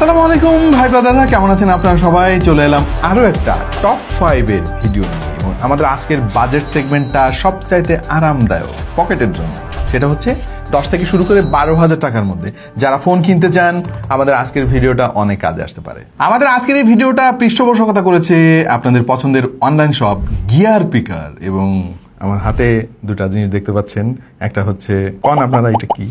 আসসালামু আলাইকুম ভাই ব্রাদাররা, কেমন আছেন আপনারা সবাই? চলে এলাম আরো একটা টপ 5 এর ভিডিও নিয়ে এবং আমাদের আজকের বাজেট সেগমেন্টটা সবচাইতে আরামদায়ক পকেটের জন্য। সেটা হচ্ছে 10 থেকে শুরু করে 12,000 টাকার মধ্যে যারা ফোন কিনতে চান, আমাদের আজকের ভিডিওটা অনেক কাজে আসতে পারে। আমাদের আজকের এই ভিডিওটা পৃষ্ঠপোষকতা করেছে আপনাদের পছন্দের অনলাইন শপ গিয়ার পিকার। এবং আমার হাতে দুটা জিনিস দেখতে পাচ্ছেন, একটা হচ্ছে আপনারা এটা কি,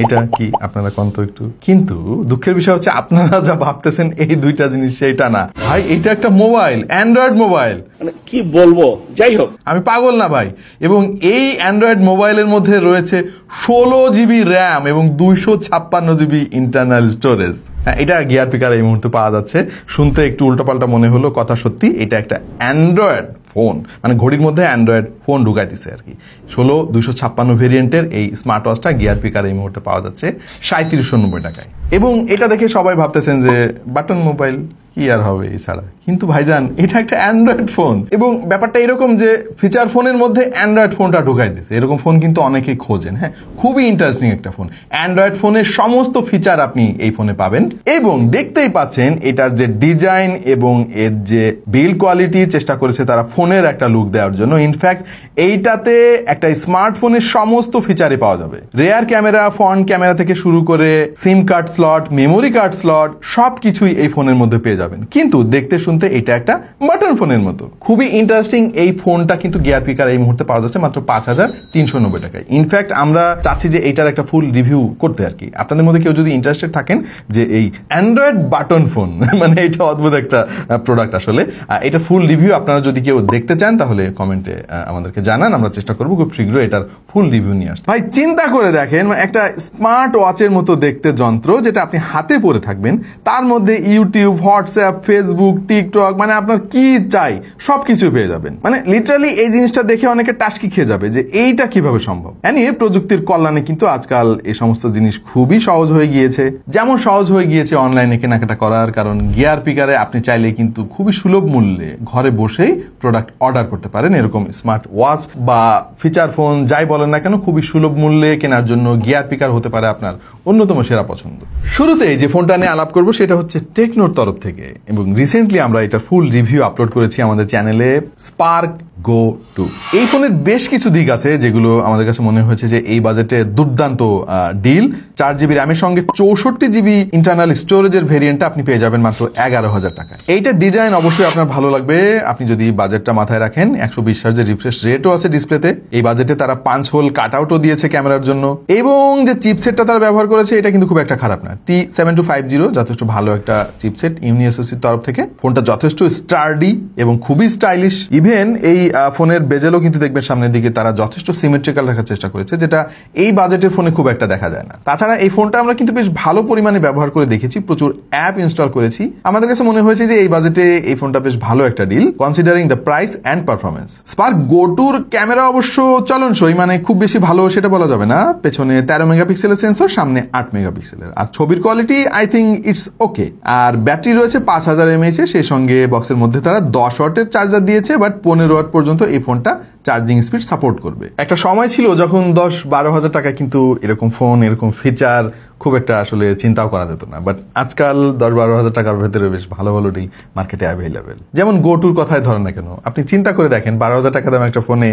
এটা কি আপনারা কন্ত একটু। কিন্তু দুঃখের বিষয় হচ্ছে আপনারা যা ভাবতেছেন এই দুইটা জিনিস সেইটা না ভাই, এটা একটা মোবাইল, অ্যান্ড্রয়েড মোবাইল। মানে কি বলবো, যাই হোক আমি পাগল না ভাই। এবং এই অ্যান্ড্রয়েড মোবাইলের মধ্যে রয়েছে 16 জিবি র্যাম এবং 256 জিবি ইন্টারনাল স্টোরেজ। হ্যাঁ, এটা গিয়ার পিকার এই মুহূর্তে পাওয়া যাচ্ছে। শুনতে একটু উল্টাপাল্টা মনে হলো, কথা সত্যি এটা একটা অ্যান্ড্রয়েড ফোন, মানে ঘড়ির মধ্যে অ্যান্ড্রয়েড ফোন ঢুকাই দিছে আর কি। 16 ভেরিয়েন্টের এই স্মার্ট ওয়াচটা গিয়ার পিকার এই মুহূর্তে পাওয়া যাচ্ছে 3790 টাকায়। এবং এটা দেখে সবাই ভাবতেছেন যে বাটন মোবাইল, কি আর হবে এছাড়া। কিন্তু ভাইজান, এটা একটা অ্যান্ড্রয়েড ফোন এবং ব্যাপারটা এরকম যে ফিচার ফোনের মধ্যে অ্যান্ড্রয়েড ফোনটা ঢুকাই দিচ্ছে। এরকম ফোন কিন্তু অনেকেই খোঁজেন। হ্যাঁ, খুবই ইন্টারেস্টিং একটা ফোন। অ্যান্ড্রয়েড ফোনের সমস্ত ফিচার আপনি এই ফোনে পাবেন এবং দেখতেই পাচ্ছেন এটার যে ডিজাইন এবং এর যে বিল্ড কোয়ালিটি, চেষ্টা করেছে তারা ফোনের একটা লুক দেওয়ার জন্য। ইনফ্যাক্ট এইটাতে একটা স্মার্টফোনের সমস্ত ফিচারই পাওয়া যাবে। রেয়ার ক্যামেরা, ফ্রন্ট ক্যামেরা থেকে শুরু করে সিম card slot, memory card slot সবকিছুই এই ফোনের মধ্যে পেয়ে যাবেন। কিন্তু দেখতে শুনতে এটা একটা বাটন ফোনের মতো। খুবই ইন্টারেস্টিং। এই ফোনটা কিন্তু গিয়ার পিকার এই মুহূর্তে পাওয়া যাচ্ছে মাত্র 5390 টাকায়। ইনফ্যাক্ট আমরা চাচ্ছি যে এটার একটা ফুল রিভিউ করতে আর কি। আপনাদের মধ্যে কেউ যদি ইন্টারেস্টেড থাকেন যে এই অ্যান্ড্রয়েড বাটন ফোন, মানে এটা অদ্ভুত একটা প্রোডাক্ট আসলে, এটা ফুল রিভিউ আপনারা যদি কেউ দেখতে চান তাহলে কমেন্টে আমাদেরকে জানান। আমরা চেষ্টা করবো খুব শীঘ্রই এটার ফুল রিভিউ নিয়ে আসতে। ভাই চিন্তা করে দেখেন, একটা স্মার্ট ওয়াচের মতো দেখতে যন্ত্র যেটা আপনি হাতে পরে থাকবেন, তার মধ্যে ইউটিউব, হোয়াটসঅ্যাপ, ফেসবুক, টিকটক, মানে আপনার কি চাই সবকিছু পেয়ে যাবেন। মানে লিটারালি এই জিনিসটা দেখে অনেকে টাস্কি খেয়ে যাবে যে এইটা কিভাবে সম্ভব। এনিয়ে প্রযুক্তির কল্যাণে কিন্তু আজকাল এই সমস্ত জিনিস খুবই সহজ হয়ে গিয়েছে। যেমন সহজ হয়ে গিয়েছে অনলাইনে কেনাকাটা করার, কারণ গিয়ার পিকারে আপনি চাইলে কিন্তু খুবই সুলভ মূল্যে ঘরে বসেই প্রোডাক্ট অর্ডার করতে পারেন। এরকম স্মার্ট ওয়াচ বা ফিচার ফোন যাই বলেন না কেন, খুবই সুলভ মূল্যে কেনার জন্য গিয়ার পিকার হতে পারে আপনার অন্যতম সেরা পছন্দ। শুরুতেই যে ফোনটা নিয়ে আলাপ করবো সেটা হচ্ছে টেকনোর তরফ থেকে এবং রিসেন্টলি আমরা এটা ফুল রিভিউ আপলোড করেছি আমাদের চ্যানেলে, স্পার্ক গো 2। এই ফোনের বেশ কিছু দিক আছে যেগুলো আমাদের কাছে মনে হয়েছে যে এই বাজেটে দুর্দান্ত ডিল। 4 জিবি র্যামের সঙ্গে 64 জিবি ইন্টারনাল স্টোরেজের ভেরিয়েন্টটা আপনি পেয়ে যাবেন মাত্র 11,000 টাকায়। এইটার ডিজাইন অবশ্যই আপনার ভালো লাগবে আপনি যদি বাজেটটা মাথায় রাখেন। 120 হার্জের রিফ্রেশ রেটও আছে ডিসপ্লেতে। এই বাজেটে তারা 5 হোল কাট আউটও দিয়েছে ক্যামেরার জন্য এবং যে চিপসেটটা তারা ব্যবহার করেছে এটা কিন্তু খুব একটা খারাপ না। T7250 যথেষ্ট ভালো একটা চিপসেট ইউনিএসওসির তরফ থেকে। ফোনটা যথেষ্ট স্টার্ডি এবং খুবই স্টাইলিশ। ইভেন এই ফোনের বেজেলও কিন্তু দেখবেন সামনের দিকে তারা যথেষ্ট সিমেট্রিক্যাল রাখার চেষ্টা করেছে, যেটা এই বাজেটের ফোনে খুব একটা দেখা যায় না। তাছাড়া এই ফোনটা আমরা কিন্তু বেশ ভালো পরিমাণে ব্যবহার করে দেখেছি, প্রচুর অ্যাপ ইনস্টল করেছি। আমাদের কাছে মনে হয়েছে যে এই বাজেটে এই ফোনটা বেশ ভালো একটা deal considering the price and performance. Spark Go 2-র ক্যামেরা অবশ্য চলনসই, মানে খুব বেশি ভালো সেটা বলা যাবে না। পেছনে 13 মেগাপিক্সেলের সেন্সর, সামনে 8 মেগাপিক্সেলের। আর ছবির quality I think it's okay. আর ব্যাটারি রয়েছে 5000 mAh এর, সেই সঙ্গে বক্সের মধ্যে তারা 10 ওয়াটের চার্জার দিয়েছে, বাট 15 ওয়াট পর্যন্ত এই ফোনটা চার্জিং স্পিড সাপোর্ট করবে। একটা সময় ছিল যখন 10-12 হাজার টাকায় কিন্তু এরকম ফোন, এরকম ফিচার খুব একটা আসলে চিন্তাও করা যেত না। বাট আজকাল 10-12 হাজার টাকার ভেতরে বেশ ভালো ভালো ডিল মার্কেটে অ্যাভেলেবেল। যেমন গো 2-র কথাই ধরেন না কেন, আপনি চিন্তা করে দেখেন 12,000 টাকা দাম একটা ফোনে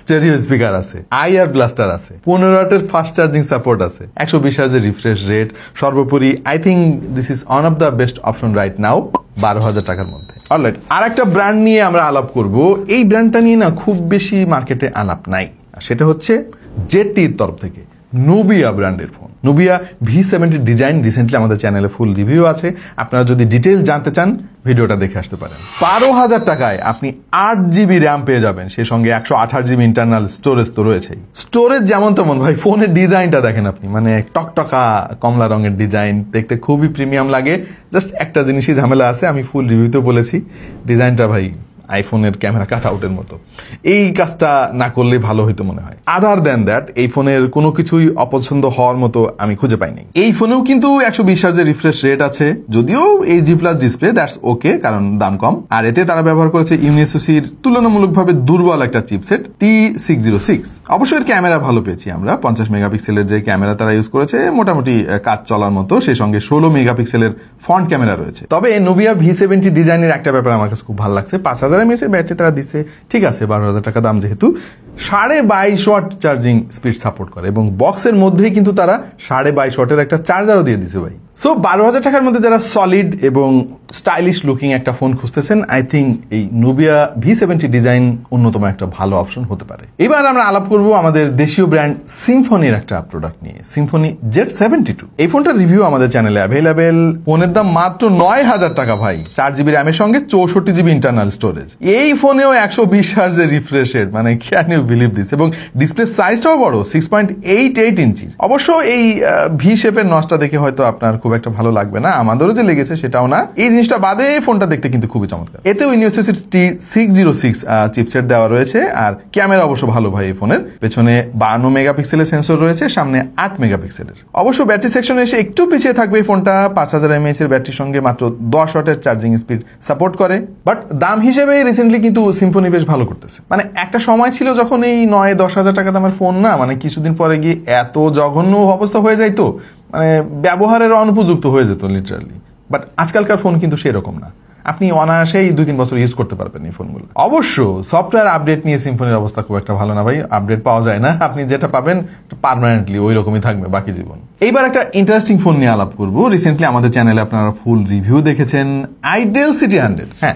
স্টেরিও স্পিকার আছে, আইআর ব্লাস্টার আছে, 15 ওয়াটের ফাস্ট চার্জিং সাপোর্ট আছে, 120 হার্জের রিফ্রেশ রেট, সর্বোপরি I think this is one of the best option right now 12,000 টাকার মধ্যে। অলরাইট, আর একটা ব্র্যান্ড নিয়ে আমরা আলাপ করব। এই ব্র্যান্ডটা নিয়ে না খুব বেশি মার্কেটে আলাপ নাই, সেটা হচ্ছে জেডটির তরফ থেকে নুবিয়া ব্র্যান্ডের phone. Nubia V70 design recently আমাদের চ্যানেলে ফুল রিভিউ আছে, আপনারা যদি ডিটেল জানতে চান ভিডিওটা দেখে আসতে পারেন। 12,000 টাকায় আপনি 8 জিবি র্যাম পেয়ে যাবেন, সেই সঙ্গে 128 জিবি ইন্টারনাল স্টোরেজ তো রয়েছেই। স্টোরেজ যেমন তেমন ভাই, ফোনের ডিজাইনটা দেখেন আপনি, মানে টকটকা কমলা রঙের ডিজাইন, দেখতে খুবই প্রিমিয়াম লাগে। জাস্ট একটা জিনিসই ঝামেলা আছে, আমি ফুল রিভিউতে বলেছি, ডিজাইনটা ভাই আইফোনের ক্যামেরা কাট আউটের মতো। এই কাজটা না করলে ভালো হইতো মনে হয়। আদার দেন দ্যাট এই ফোনের কোনো কিছুই অপছন্দ হওয়ার মতো আমি খুঁজে পাইনি। এই ফোনেও কিন্তু 120 হার্জের রিফ্রেশ রেট আছে, যদিও HD+ ডিসপ্লে, দ্যাটস ওকে, কারণ দাম কম। আর এতে তারা ব্যবহার করেছে ইউনিসোসির তুলনামূলকভাবে দুর্বল একটা চিপসেট T606। অবশ্যই এর ক্যামেরা ভালো পেয়েছি আমরা, 50 মেগাপিক্সেলের যে ক্যামেরা তারা ইউজ করেছে মোটামুটি কাজ চলার মতো, সেই সঙ্গে 16 মেগাপিক্সেলের ফ্রন্ট ক্যামেরা রয়েছে। তবে Nubia V70 ডিজাইনের একটা ব্যাপার আমার কাছে খুব ভালো লাগছে, 5000 mAh এর ব্যাটারি তারা দিচ্ছে, ঠিক আছে, 12,000 টাকা দাম যেহেতু, 22.5 ওয়াট চার্জিং স্পিড সাপোর্ট করে এবং বক্সের মধ্যেই কিন্তু তারা 22.5 ওয়াটের একটা চার্জারও দিয়ে দিছে ভাই। সো 12,000 টাকার মধ্যে যারা সলিড এবং স্টাইলিশ লুকিং একটা ফোন খুঁজতেছেন, আই থিঙ্ক এই Nubia V70 ডিজাইন অন্যতম একটা ভালো অপশন হতে পারে। এবার আমরা আলাপ করব আমাদের দেশীয় ব্র্যান্ড সিম্ফনির একটা প্রোডাক্ট নিয়ে, সিম্ফনি Z72। এই ফোনটার রিভিউ আমাদের চ্যানেলে অ্যাভেলেবেল। ফোনের দাম মাত্র 9,000 টাকা ভাই, 4GB র্যামের সঙ্গে 64GB ইন্টারনাল স্টোরেজ। এই ফোনেও 120 হার্জের রিফ্রেশ রেট, মানে ক্যান ইউ বিলিভ দিস, এবং ডিসপ্লে সাইজটাও বড়, 6.88 ইঞ্চি। অবশ্য এই ভি শেপের নচটা দেখে হয়তো আপনার খুব একটা ভালো লাগবে না, আমাদেরও যে লেগেছে সেটাও না। এই জিনিসটা বাদে ফোনটা দেখতে কিন্তু খুবই চমৎকার। এতেও ইউনিসোসির T606 চিপসেট দেওয়া রয়েছে, আর ক্যামেরা অবশ্য ভালো ভাই এই ফোনের। পেছনে 52 মেগাপিক্সেলের সেন্সর রয়েছে, সামনে 8 মেগাপিক্সেলের। অবশ্য ব্যাটারি সেকশনে এসে একটু পিছিয়ে থাকবে এই ফোনটা, 5000 mAh এর ব্যাটারির সঙ্গে মাত্র 10 ওয়াটের চার্জিং স্পিড সাপোর্ট করে। বাট দাম হিসেবে রিসেন্টলি কিন্তু সিম্ফনি বেশ ভালো করতেছে। মানে একটা সময় ছিল যখন এই 9-10 হাজার টাকা দামের ফোন না, মানে কিছুদিন পরে গিয়ে এত জঘন্য অবস্থা হয়ে যাইতো, মানে ব্যবহারের অনুপযুক্ত হয়ে যেত লিটারালি। বাট আজকালকার ফোন কিন্তু সেরকম না, আপনি অনায়াসেই 2-3 বছর ইউজ করতে পারবেন এই ফোনগুলো। অবশ্য সফটওয়্যার আপডেট নিয়ে সিম্ফনির অবস্থা খুব একটা ভালো না ভাই, আপডেট পাওয়া যায় না, আপনি যেটা পাবেন পার্মানেন্টলি ওই রকমই থাকবে বাকি জীবন। এইবার একটা ইন্টারেস্টিং ফোন নিয়ে আলাপ করব। রিসেন্টলি আমাদের চ্যানেলে আপনারা ফুল রিভিউ দেখেছেন আইটেল সিটি 100। হ্যাঁ,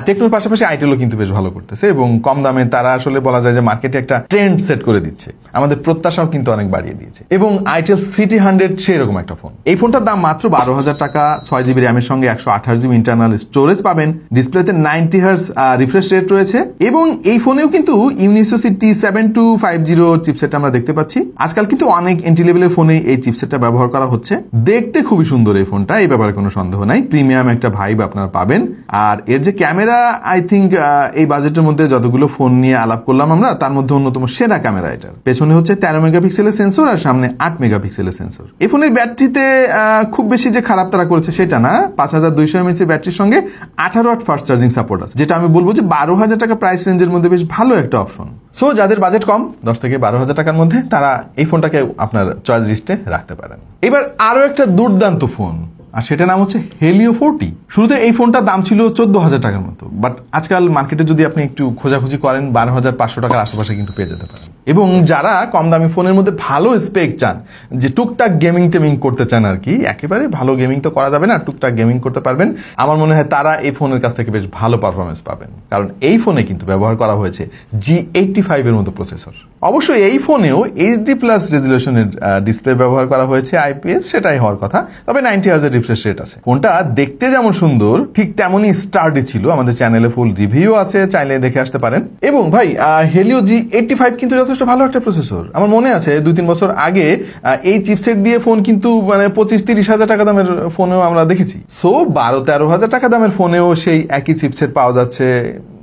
টেকনোর পাশাপাশি আইটেলও কিন্তু বেশ ভালো করতেছে এবং কম দামে তারা আসলে বলা যায় যে মার্কেটে একটা ট্রেন্ড সেট করে দিচ্ছে, আমাদের প্রত্যাশাও কিন্তু অনেক বাড়িয়ে দিয়েছে। এবং আইটেল সিটি 100 সেরকম একটা ফোন। এই ফোনটার দাম মাত্র 12,000 টাকা, 6GB র্যামের সঙ্গে 128GB ইন্টারনাল স্টোরেজ পাবেন, ডিসপ্লেতে 90 হার্জ রিফ্রেশ রেট রয়েছে এবং এই ফোনেও কিন্তু ইউনিসোসি T7250 চিপসেট আমরা দেখতে পাচ্ছি। আজকাল কিন্তু অনেক এন্ট্রি লেভেলের ফোনে এই চিপসেটটা ব্যবহার করা হচ্ছে। দেখতে খুবই সুন্দর এই ফোনটা, এই ব্যাপারে কোনো সন্দেহ নাই, প্রিমিয়াম একটা ভাইব আপনারা পাবেন। আর এর যে ক্যামেরা, আই থিঙ্ক এই বাজেটের মধ্যে যতগুলো ফোন নিয়ে আলাপ করলাম আমরা, তার মধ্যে অন্যতম সেরা ক্যামেরা এটার। পেছনে হচ্ছে 13 মেগাপিক্সেলের সেন্সর আর সামনে 8 মেগাপিক্সেলের সেন্সর। এই ফোনের ব্যাটারিতে খুব বেশি যে খারাপ তারা করেছে সেটা না, 5200 mAh ব্যাটারির সঙ্গে 18 ওয়াট ফাস্ট চার্জিং সাপোর্ট আছে, যেটা আমি বলবো যে 12,000 টাকা প্রাইস রেঞ্জের মধ্যে বেশ ভালো একটা অপশন। সো যাদের বাজেট কম 10 থেকে 12,000 টাকার মধ্যে, তারা এই ফোনটাকে আপনার চয়েস লিস্টে রাখতে পারেন। এবার আরো একটা দুর্দান্ত ফোন, আর সেটা নাম হচ্ছে Helio 40। শুরুতে এই ফোনটার দাম ছিল 14,000 টাকার মতো, বাট আজকাল মার্কেটে যদি আপনি একটু খোঁজাখুঁজি করেন 12,500 টাকার আশেপাশে কিন্তু পেয়ে যেতে পারেন। এবং যারা কম দামি ফোনের মধ্যে ভালো স্পেক চান, যে টুকটাক গেমিং টেমিং করতে চান আর কি, একেবারে ভালো গেমিং তো করা যাবে না, টুকটাক গেমিং করতে পারবেন, আমার মনে হয় তারা এই ফোনের কাছ থেকে বেশ ভালো পারফরমেন্স পাবেন, কারণ এই ফোনে কিন্তু ব্যবহার করা হয়েছে G85 এর মতো প্রসেসর। অবশ্যই এই ফোনেও HD+ রেজলিউশনের ডিসপ্লে ব্যবহার করা হয়েছে, IPS সেটাই হওয়ার কথা, তবে 90 হার্জের রিফ্রেশ রেট আছে। ফোনটা দেখতে যেমন সুন্দর ঠিক তেমনই স্টার্ডি ছিল। আমাদের চ্যানেলে ফুল রিভিউ আছে, চাইলে দেখে আসতে পারেন। এবং ভাই Helio G85 কিন্তু যথেষ্ট ভালো একটা প্রসেসর। আমার মনে আছে 2-3 বছর আগে এই চিপসেট দিয়ে ফোন কিন্তু মানে 25-30 হাজার টাকা দামের ফোনেও আমরা দেখেছি। সো 12-13 হাজার টাকা দামের ফোনেও সেই একই চিপসেট পাওয়া যাচ্ছে,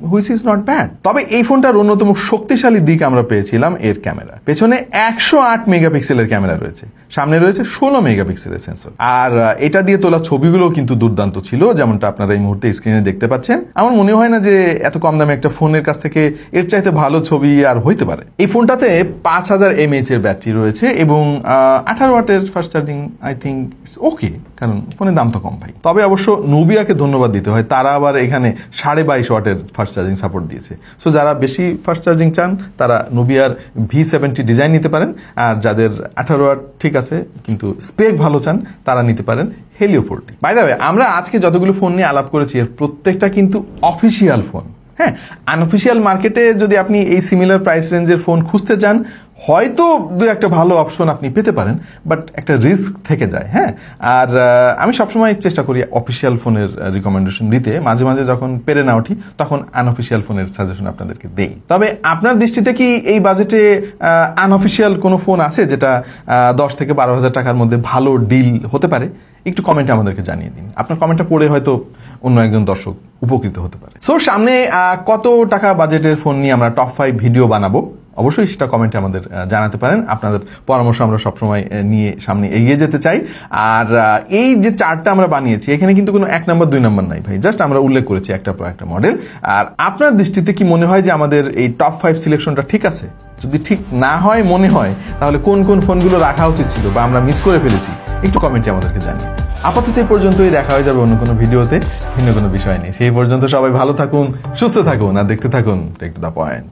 হুইচ ইজ নট ব্যাড। তবে এই ফোনটার অন্যতম শক্তিশালী দিক আমরা পেয়েছিলাম এর ক্যামেরা। পেছনে 108 মেগাপিক্সেলের ক্যামেরা রয়েছে, সামনে রয়েছে 16 মেগাপিক্সেলের সেন্সর। আর এটা দিয়ে তোলা ছবিগুলো কিন্তু দুর্দান্ত ছিল, যেমনটা আপনারা এই মুহূর্তে স্ক্রিনে দেখতে পাচ্ছেন। আমার মনে হয় না যে এত কম দামে একটা ফোনের কাছ থেকে এর চাইতে ভালো ছবি আর হইতে পারে। এই ফোনটাতে 5000 mAh এর ব্যাটারি রয়েছে এবং 18 ওয়াটের fast charging. I think it's ওকে, কারণ ফোনের দাম তো কম ভাই। তবে অবশ্য Nubiaকে ধন্যবাদ দিতে হয়, তারা আবার এখানে 22.5 ওয়াটের ফাস্ট চার্জিং সাপোর্ট দিয়েছে। সো যারা বেশি ফাস্ট চার্জিং চান তারা Nubiaর V70 ডিজাইন নিতে পারেন, আর যাদের 18 ওয়াট ঠিক আছে কিন্তু স্পেক ভালো চান তারা নিতে পারেন Helio 40। বাই দ্য ওয়ে, আমরা আজকে যতগুলো ফোন নিয়ে আলাপ করেছি এর প্রত্যেকটা কিন্তু অফিসিয়াল ফোন। হ্যাঁ, আনঅফিসিয়াল মার্কেটে যদি আপনি এই সিমিলার প্রাইস রেঞ্জের ফোন খুঁজতে চান, হয়তো দু একটা ভালো অপশন আপনি পেতে পারেন, বাট একটা রিস্ক থেকে যায়। হ্যাঁ, আর আমি সবসময় চেষ্টা করি অফিসিয়াল ফোনের রিকমেন্ডেশন দিতে, মাঝে মাঝে যখন পেরে না উঠি তখন আনঅফিসিয়াল ফোনের সাজেশন আপনাদেরকে দেই। তবে আপনার দৃষ্টিতে কি এই বাজেটে আনঅফিসিয়াল কোনো ফোন আছে যেটা 10 থেকে 12 হাজার টাকার মধ্যে ভালো ডিল হতে পারে? একটু কমেন্টে আমাদেরকে জানিয়ে দিন। আপনার কমেন্টটা পড়ে হয়তো অন্য একজন দর্শক উপকৃত হতে পারে। সো সামনে কত টাকা বাজেটের ফোন নিয়ে আমরা টপ 5 ভিডিও বানাবো, অবশ্যই সেটা কমেন্টে আমাদের জানাতে পারেন। আপনাদের পরামর্শ আমরা সবসময় নিয়ে সামনে এগিয়ে যেতে চাই। আর এই যে চার্টটা আমরা বানিয়েছি, এখানে কিন্তু কোনো 1 নাম্বার 2 নাম্বার নাই ভাই, জাস্ট আমরা উল্লেখ করেছি একটা পর একটা মডেল। আর আপনার দৃষ্টিতে কি মনে হয় যে আমাদের এই টপ 5 সিলেকশনটা ঠিক আছে? যদি ঠিক না হয় মনে হয়, তাহলে কোন কোন ফোনগুলো রাখা উচিত ছিল বা আমরা মিস করে ফেলেছি, একটু কমেন্টে আমাদেরকে জানিয়ে। আপাতত এই পর্যন্তই, দেখা হয়ে যাবে অন্য কোনো ভিডিওতে ভিন্ন কোনো বিষয় নেই। সেই পর্যন্ত সবাই ভালো থাকুন, সুস্থ থাকুন আর দেখতে থাকুন টেক টু দ্য পয়েন্ট।